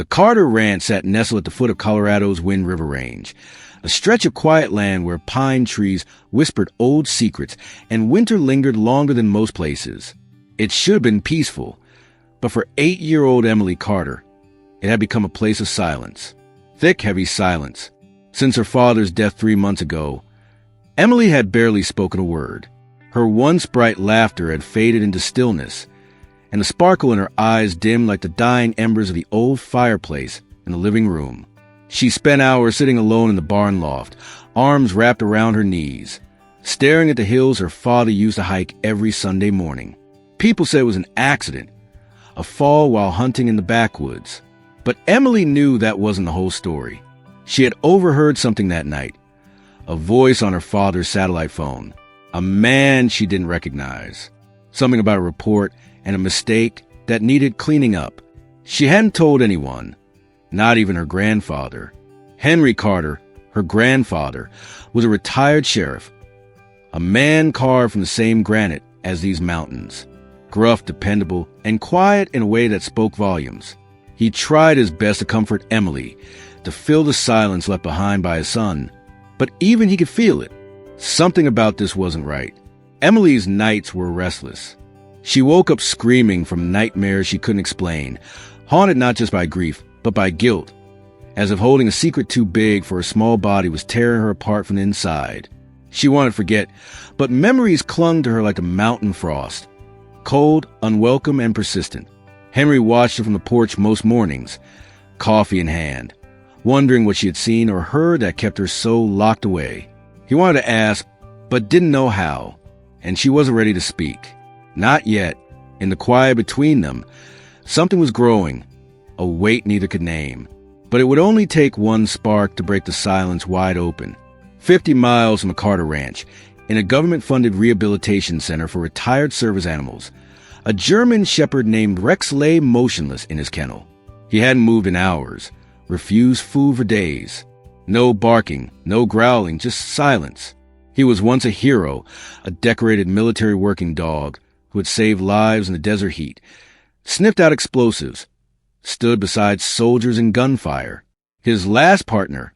The Carter Ranch sat nestled at the foot of Colorado's Wind River Range, a stretch of quiet land where pine trees whispered old secrets and winter lingered longer than most places. It should have been peaceful, but for 8-year-old Emily Carter, it had become a place of silence. Thick, heavy silence. Since her father's death 3 months ago, Emily had barely spoken a word. Her once bright laughter had faded into stillness, and the sparkle in her eyes dimmed like the dying embers of the old fireplace in the living room. She spent hours sitting alone in the barn loft, arms wrapped around her knees, staring at the hills her father used to hike every Sunday morning. People said it was an accident, a fall while hunting in the backwoods. But Emily knew that wasn't the whole story. She had overheard something that night, a voice on her father's satellite phone, a man she didn't recognize, something about a report and a mistake that needed cleaning up. She hadn't told anyone, not even her grandfather. Henry Carter, her grandfather, was a retired sheriff, a man carved from the same granite as these mountains, gruff, dependable, and quiet in a way that spoke volumes. He tried his best to comfort Emily, to fill the silence left behind by his son, but even he could feel it. Something about this wasn't right. Emily's nights were restless. She woke up screaming from nightmares she couldn't explain, haunted not just by grief, but by guilt, as if holding a secret too big for her small body was tearing her apart from the inside. She wanted to forget, but memories clung to her like a mountain frost, cold, unwelcome, and persistent. Henry watched her from the porch most mornings, coffee in hand, wondering what she had seen or heard that kept her so locked away. He wanted to ask, but didn't know how, and she wasn't ready to speak. Not yet. In the quiet between them, something was growing, a weight neither could name. But it would only take one spark to break the silence wide open. 50 miles from the Carter Ranch, in a government-funded rehabilitation center for retired service animals, a German shepherd named Rex lay motionless in his kennel. He hadn't moved in hours, refused food for days. No barking, no growling, just silence. He was once a hero, a decorated military working dog who had saved lives in the desert heat, sniffed out explosives, stood beside soldiers in gunfire. His last partner,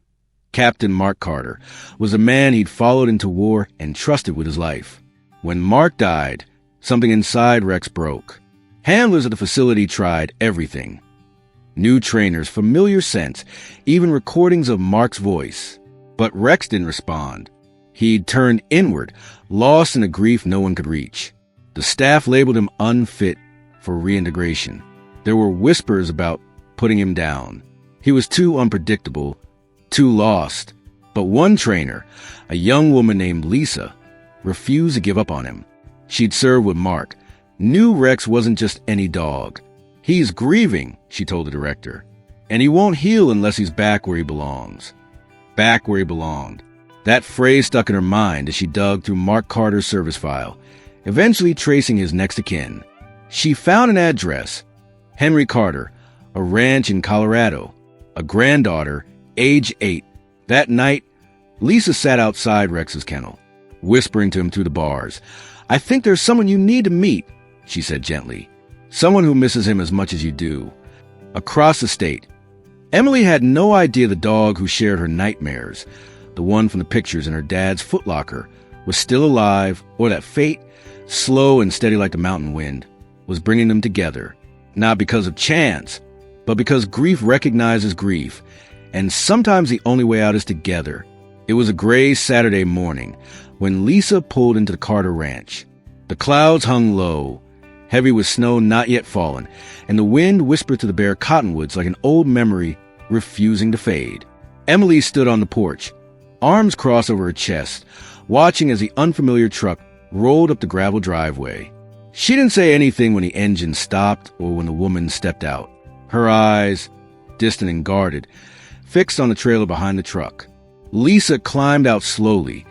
Captain Mark Carter, was a man he'd followed into war and trusted with his life. When Mark died, something inside Rex broke. Handlers at the facility tried everything. New trainers, familiar scents, even recordings of Mark's voice. But Rex didn't respond. He'd turned inward, lost in a grief no one could reach. The staff labeled him unfit for reintegration. There were whispers about putting him down. He was too unpredictable, too lost. But one trainer, a young woman named Lisa, refused to give up on him. She'd served with Mark, knew Rex wasn't just any dog. He's grieving, she told the director, and he won't heal unless he's back where he belongs. Back where he belonged. That phrase stuck in her mind as she dug through Mark Carter's service file, eventually tracing his next of kin. She found an address, Henry Carter, a ranch in Colorado, a granddaughter, age 8. That night, Lisa sat outside Rex's kennel, whispering to him through the bars. "I think there's someone you need to meet," she said gently. "Someone who misses him as much as you do." Across the state, Emily had no idea the dog who shared her nightmares, the one from the pictures in her dad's footlocker, was still alive, or that fate, slow and steady like the mountain wind, was bringing them together. Not because of chance, but because grief recognizes grief, and sometimes the only way out is together. It was a gray Saturday morning when Lisa pulled into the Carter Ranch. The clouds hung low, heavy with snow not yet fallen, and the wind whispered through the bare cottonwoods like an old memory refusing to fade. Emily stood on the porch, arms crossed over her chest, watching as the unfamiliar truck rolled up the gravel driveway. She didn't say anything when the engine stopped or when the woman stepped out. Her eyes, distant and guarded, fixed on the trailer behind the truck. Lisa climbed out slowly,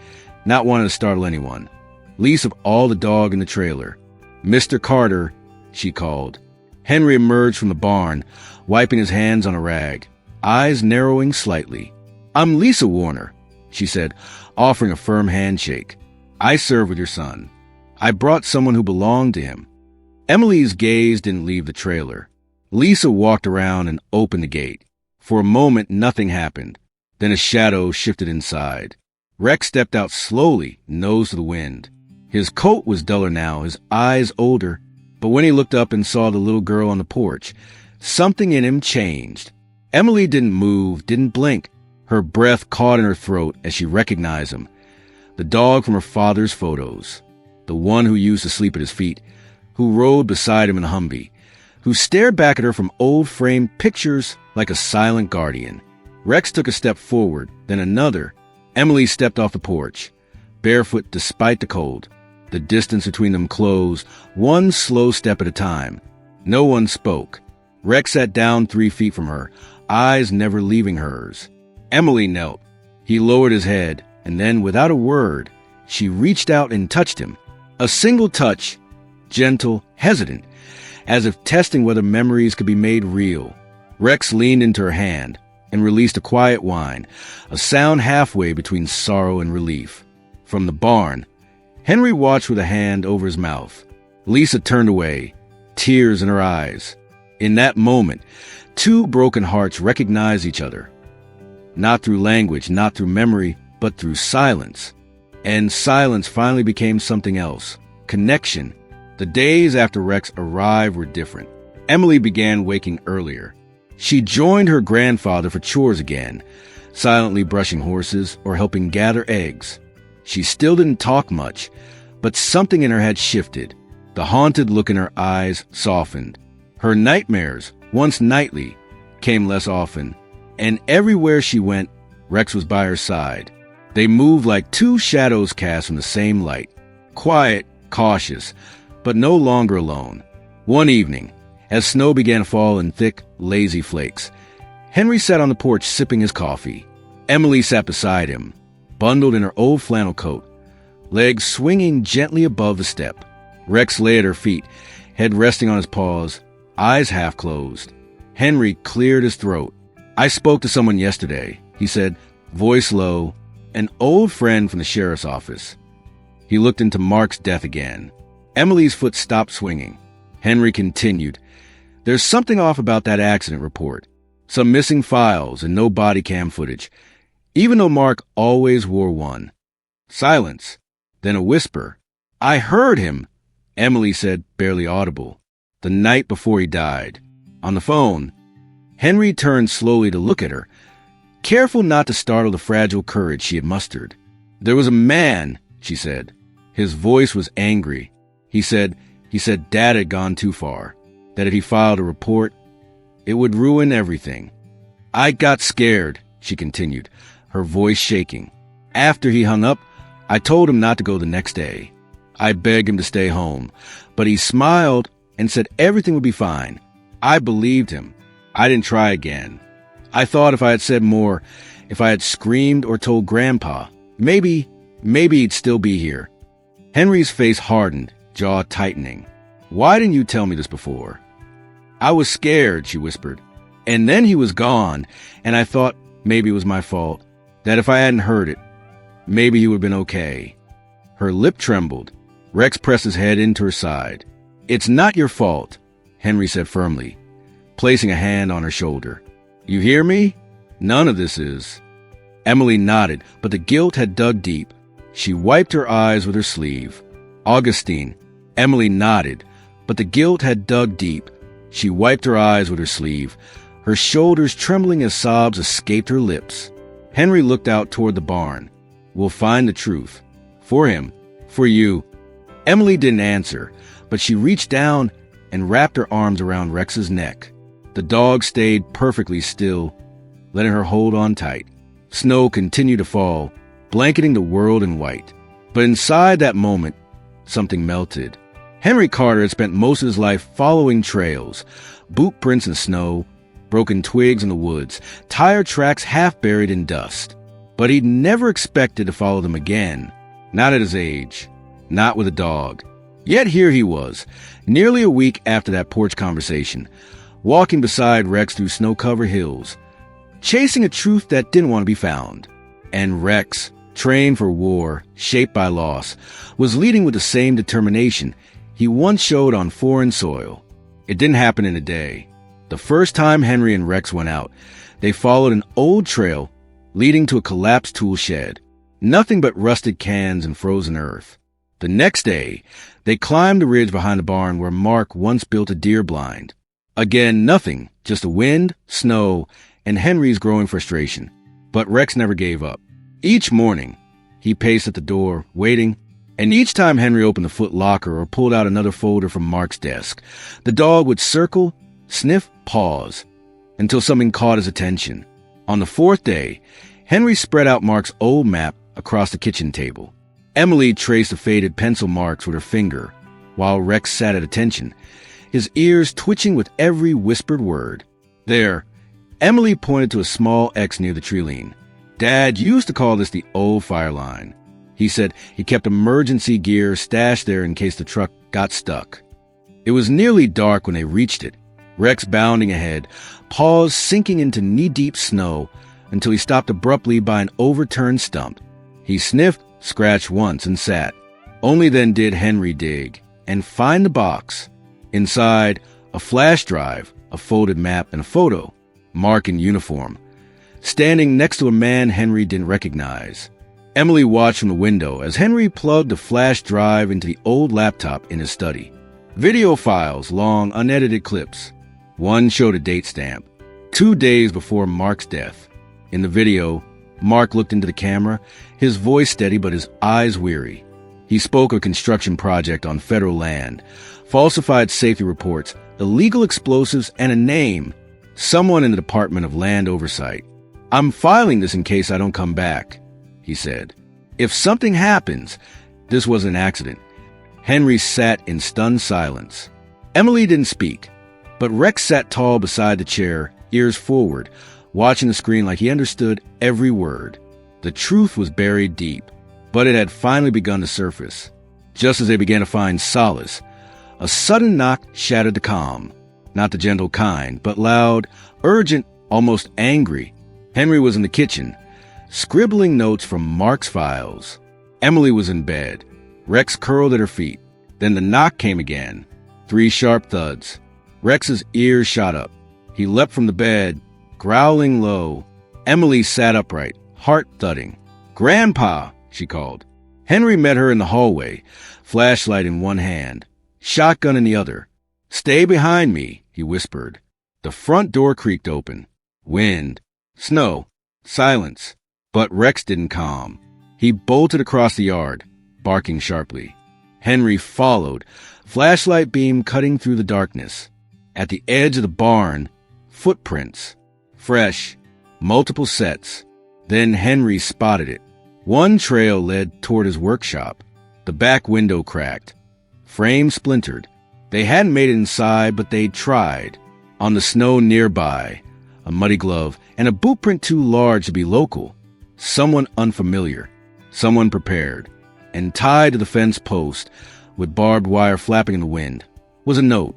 not wanting to startle anyone. Least of all the dog in the trailer. "Mr. Carter," she called. Henry emerged from the barn, wiping his hands on a rag, eyes narrowing slightly. "I'm Lisa Warner," she said, offering a firm handshake. "I serve with your son. I brought someone who belonged to him." Emily's gaze didn't leave the trailer. Lisa walked around and opened the gate. For a moment, nothing happened. Then a shadow shifted inside. Rex stepped out slowly, nose to the wind. His coat was duller now, his eyes older, but when he looked up and saw the little girl on the porch, something in him changed. Emily didn't move, didn't blink. Her breath caught in her throat as she recognized him. The dog from her father's photos. The one who used to sleep at his feet, who rode beside him in a Humvee, who stared back at her from old framed pictures like a silent guardian. Rex took a step forward, then another. Emily stepped off the porch, barefoot despite the cold. The distance between them closed, one slow step at a time. No one spoke. Rex sat down 3 feet from her, eyes never leaving hers. Emily knelt. He lowered his head, and then, without a word, she reached out and touched him. A single touch, gentle, hesitant, as if testing whether memories could be made real. Rex leaned into her hand and released a quiet whine, a sound halfway between sorrow and relief. From the barn, Henry watched with a hand over his mouth. Lisa turned away, tears in her eyes. In that moment, 2 broken hearts recognized each other. Not through language, not through memory, but through silence. And silence finally became something else. Connection. The days after Rex arrived were different. Emily began waking earlier. She joined her grandfather for chores again, silently brushing horses or helping gather eggs. She still didn't talk much, but something in her had shifted. The haunted look in her eyes softened. Her nightmares, once nightly, came less often, and everywhere she went, Rex was by her side. They moved like 2 shadows cast from the same light, quiet, cautious, but no longer alone. One evening, as snow began to fall in thick, lazy flakes, Henry sat on the porch sipping his coffee. Emily sat beside him, bundled in her old flannel coat, legs swinging gently above the step. Rex lay at her feet, head resting on his paws, eyes half closed. Henry cleared his throat. "I spoke to someone yesterday," he said, voice low, "an old friend from the sheriff's office." He looked into Mark's death again. Emily's foot stopped swinging. Henry continued, "There's something off about that accident report. Some missing files and no body cam footage, even though Mark always wore one." Silence. Then a whisper. "I heard him," Emily said, barely audible. "The night before he died. On the phone." Henry turned slowly to look at her, careful not to startle the fragile courage she had mustered. "There was a man," she said. His voice was angry. He said Dad had gone too far, that if he filed a report, it would ruin everything. "I got scared," she continued, her voice shaking. "After he hung up, I told him not to go the next day. I begged him to stay home, but he smiled and said everything would be fine. I believed him. I didn't try again. I thought if I had said more, if I had screamed or told Grandpa, maybe he'd still be here." Henry's face hardened, jaw tightening. "Why didn't you tell me this before?" "I was scared," she whispered. "And then he was gone, and I thought maybe it was my fault, that if I hadn't heard it, maybe he would have been okay." Her lip trembled. Rex pressed his head into her side. "It's not your fault," Henry said firmly, placing a hand on her shoulder. "You hear me? None of this is." Emily nodded, but the guilt had dug deep. She wiped her eyes with her sleeve. "Augustine." Emily nodded, but the guilt had dug deep. She wiped her eyes with her sleeve, her shoulders trembling as sobs escaped her lips. Henry looked out toward the barn. "We'll find the truth. For him. For you." Emily didn't answer, but she reached down and wrapped her arms around Rex's neck. The dog stayed perfectly still, letting her hold on tight. Snow continued to fall, blanketing the world in white. But inside that moment, something melted. Henry Carter had spent most of his life following trails, boot prints in snow, broken twigs in the woods, tire tracks half buried in dust. But he'd never expected to follow them again, not at his age, not with a dog. Yet here he was, nearly a week after that porch conversation, walking beside Rex through snow-covered hills, chasing a truth that didn't want to be found. And Rex, trained for war, shaped by loss, was leading with the same determination he once showed on foreign soil. It didn't happen in a day. The first time Henry and Rex went out, they followed an old trail leading to a collapsed tool shed. Nothing but rusted cans and frozen earth. The next day, they climbed the ridge behind the barn where Mark once built a deer blind. Again, nothing, just the wind, snow, and Henry's growing frustration. But Rex never gave up. Each morning, he paced at the door, waiting, and each time Henry opened the foot locker or pulled out another folder from Mark's desk, the dog would circle, sniff, pause, until something caught his attention. On the fourth day, Henry spread out Mark's old map across the kitchen table. Emily traced the faded pencil marks with her finger, while Rex sat at attention, his ears twitching with every whispered word. There, Emily pointed to a small X near the tree line. Dad used to call this the old fire line. He said he kept emergency gear stashed there in case the truck got stuck. It was nearly dark when they reached it. Rex bounding ahead, paws sinking into knee-deep snow until he stopped abruptly by an overturned stump. He sniffed, scratched once, and sat. Only then did Henry dig and find the box. Inside, a flash drive, a folded map, and a photo. Mark in uniform, standing next to a man Henry didn't recognize. Emily watched from the window as Henry plugged the flash drive into the old laptop in his study. Video files, long, unedited clips. One showed a date stamp, 2 days before Mark's death. In the video, Mark looked into the camera, his voice steady but his eyes weary. He spoke of a construction project on federal land, falsified safety reports, illegal explosives, and a name, someone in the Department of Land Oversight. "I'm filing this in case I don't come back," he said. "If something happens, this was an accident." Henry sat in stunned silence. Emily didn't speak, but Rex sat tall beside the chair, ears forward, watching the screen like he understood every word. The truth was buried deep, but it had finally begun to surface. Just as they began to find solace, a sudden knock shattered the calm. Not the gentle kind, but loud, urgent, almost angry. Henry was in the kitchen, scribbling notes from Mark's files. Emily was in bed. Rex curled at her feet. Then the knock came again. 3 sharp thuds. Rex's ears shot up. He leapt from the bed, growling low. Emily sat upright, heart thudding. "Grandpa!" she called. Henry met her in the hallway, flashlight in one hand, shotgun in the other. "Stay behind me," he whispered. The front door creaked open. Wind, snow, silence. But Rex didn't calm. He bolted across the yard, barking sharply. Henry followed, flashlight beam cutting through the darkness. At the edge of the barn, footprints. Fresh, multiple sets. Then Henry spotted it. One trail led toward his workshop. The back window cracked. Frame splintered. They hadn't made it inside, but they'd tried. On the snow nearby, a muddy glove, and a boot print too large to be local. Someone unfamiliar. Someone prepared. And tied to the fence post, with barbed wire flapping in the wind, was a note.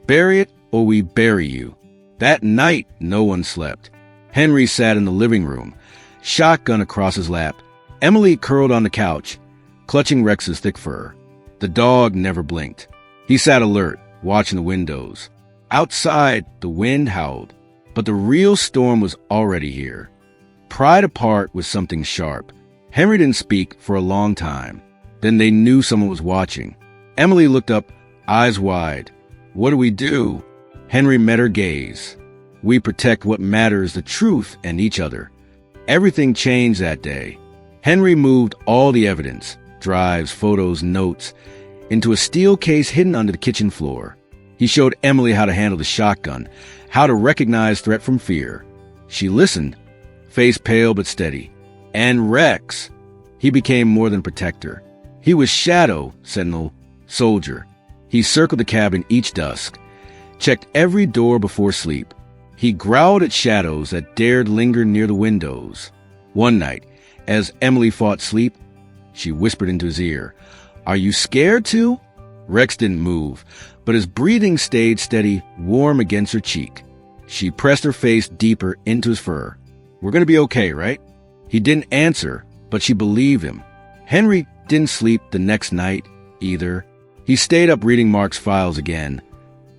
"Bury it or we bury you." That night, no one slept. Henry sat in the living room, shotgun across his lap. Emily curled on the couch, clutching Rex's thick fur. The dog never blinked. He sat alert, watching the windows. Outside, the wind howled, but the real storm was already here. Pried apart with something sharp. Henry didn't speak for a long time. Then they knew someone was watching. Emily looked up, eyes wide. "What do we do?" Henry met her gaze. "We protect what matters, the truth, and each other." Everything changed that day. Henry moved all the evidence, drives, photos, notes, into a steel case hidden under the kitchen floor. He showed Emily how to handle the shotgun, how to recognize threat from fear. She listened, face pale but steady. And Rex, he became more than protector. He was shadow, sentinel, soldier. He circled the cabin each dusk, checked every door before sleep. He growled at shadows that dared linger near the windows. One night, as Emily fought sleep, she whispered into his ear, "Are you scared too?" Rex didn't move, but his breathing stayed steady, warm against her cheek. She pressed her face deeper into his fur. "We're going to be okay, right?" He didn't answer, but she believed him. Henry didn't sleep the next night either. He stayed up reading Mark's files again,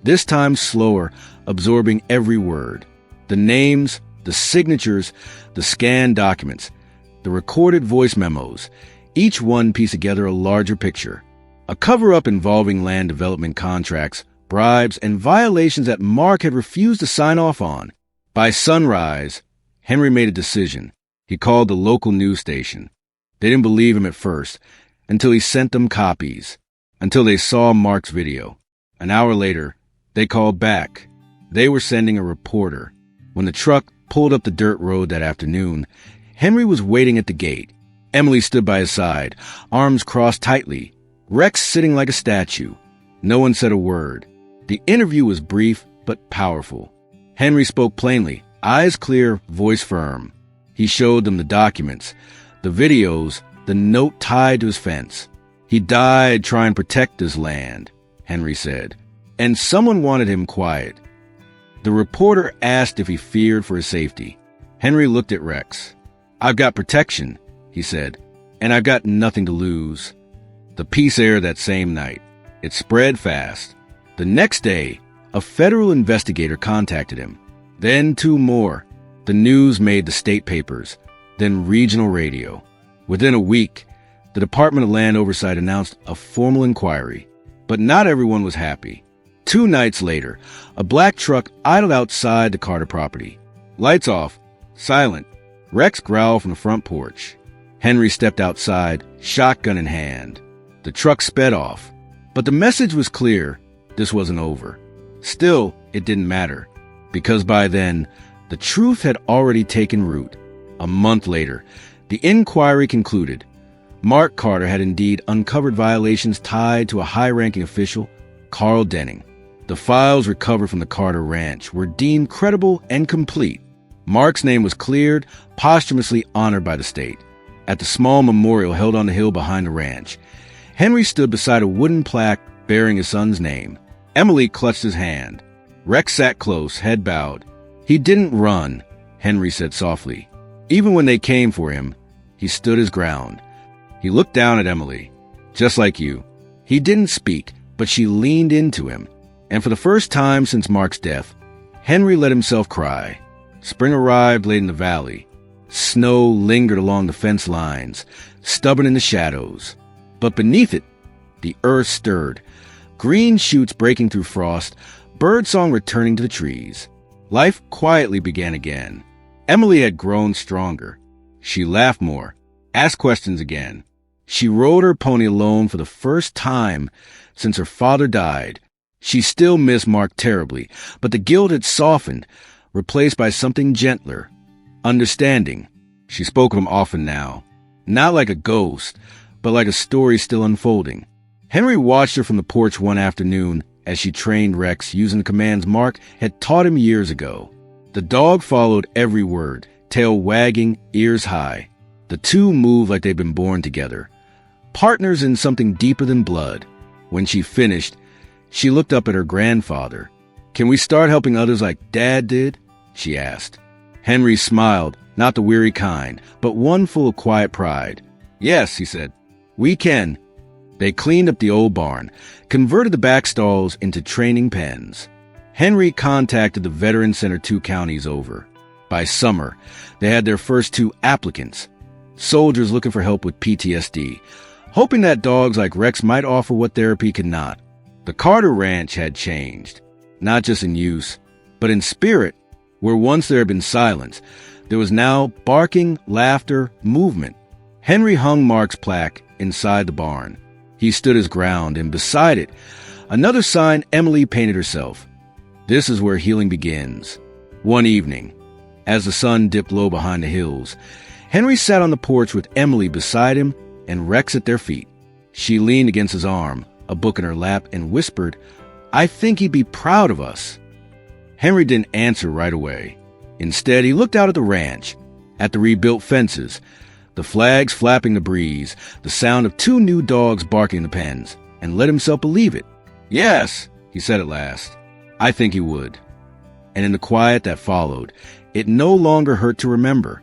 this time slower, absorbing every word. The names, the signatures, the scanned documents, the recorded voice memos, each one pieced together a larger picture. A cover-up involving land development contracts, bribes, and violations that Mark had refused to sign off on. By sunrise, Henry made a decision. He called the local news station. They didn't believe him at first, until he sent them copies, until they saw Mark's video. An hour later, they called back. They were sending a reporter. When the truck pulled up the dirt road that afternoon, Henry was waiting at the gate. Emily stood by his side, arms crossed tightly, Rex sitting like a statue. No one said a word. The interview was brief but powerful. Henry spoke plainly, eyes clear, voice firm. He showed them the documents, the videos, the note tied to his fence. He died trying to protect this land, Henry said, and someone wanted him quiet. The reporter asked if he feared for his safety. Henry looked at Rex. "I've got protection," he said, "and I've got nothing to lose." The peace aired that same night. It spread fast. The next day, a federal investigator contacted him. Then 2 more. The news made the state papers, then regional radio. Within a week, the Department of Land Oversight announced a formal inquiry. But not everyone was happy. 2 nights later, a black truck idled outside the Carter property. Lights off, silent. Rex growled from the front porch. Henry stepped outside, shotgun in hand. The truck sped off. But the message was clear. This wasn't over. Still, it didn't matter, because by then, the truth had already taken root. A month later, the inquiry concluded. Mark Carter had indeed uncovered violations tied to a high-ranking official, Carl Denning. The files recovered from the Carter Ranch were deemed credible and complete. Mark's name was cleared, posthumously honored by the state. At the small memorial held on the hill behind the ranch, Henry stood beside a wooden plaque bearing his son's name. Emily clutched his hand. Rex sat close, head bowed. "He didn't run," Henry said softly. "Even when they came for him, he stood his ground." He looked down at Emily. "Just like you." He didn't speak, but she leaned into him. And for the first time since Mark's death, Henry let himself cry. Spring arrived late in the valley. Snow lingered along the fence lines, stubborn in the shadows. But beneath it, the earth stirred, green shoots breaking through frost, birdsong returning to the trees. Life quietly began again. Emily had grown stronger. She laughed more, asked questions again. She rode her pony alone for the first time since her father died. She still missed Mark terribly, but the guilt had softened, replaced by something gentler. Understanding. She spoke of him often now. Not like a ghost, but like a story still unfolding. Henry watched her from the porch one afternoon as she trained Rex using the commands Mark had taught him years ago. The dog followed every word, tail wagging, ears high. The two moved like they'd been born together, partners in something deeper than blood. When she finished, she looked up at her grandfather. "Can we start helping others like Dad did?" she asked. Henry smiled, not the weary kind, but one full of quiet pride. "Yes," he said, "we can." They cleaned up the old barn, converted the back stalls into training pens. Henry contacted the Veteran Center 2 counties over. By summer, they had their first 2 applicants, soldiers looking for help with PTSD, hoping that dogs like Rex might offer what therapy could not. The Carter Ranch had changed, not just in use, but in spirit. Where once there had been silence, there was now barking, laughter, movement. Henry hung Mark's plaque inside the barn. He stood his ground, and beside it, another sign Emily painted herself. This is where healing begins. One evening, as the sun dipped low behind the hills, Henry sat on the porch with Emily beside him and Rex at their feet. She leaned against his arm, a book in her lap, and whispered, "I think he'd be proud of us." Henry didn't answer right away. Instead, he looked out at the ranch, at the rebuilt fences, the flags flapping the breeze, the sound of 2 new dogs barking in the pens, and let himself believe it. "Yes," he said at last, "I think he would." And in the quiet that followed, it no longer hurt to remember.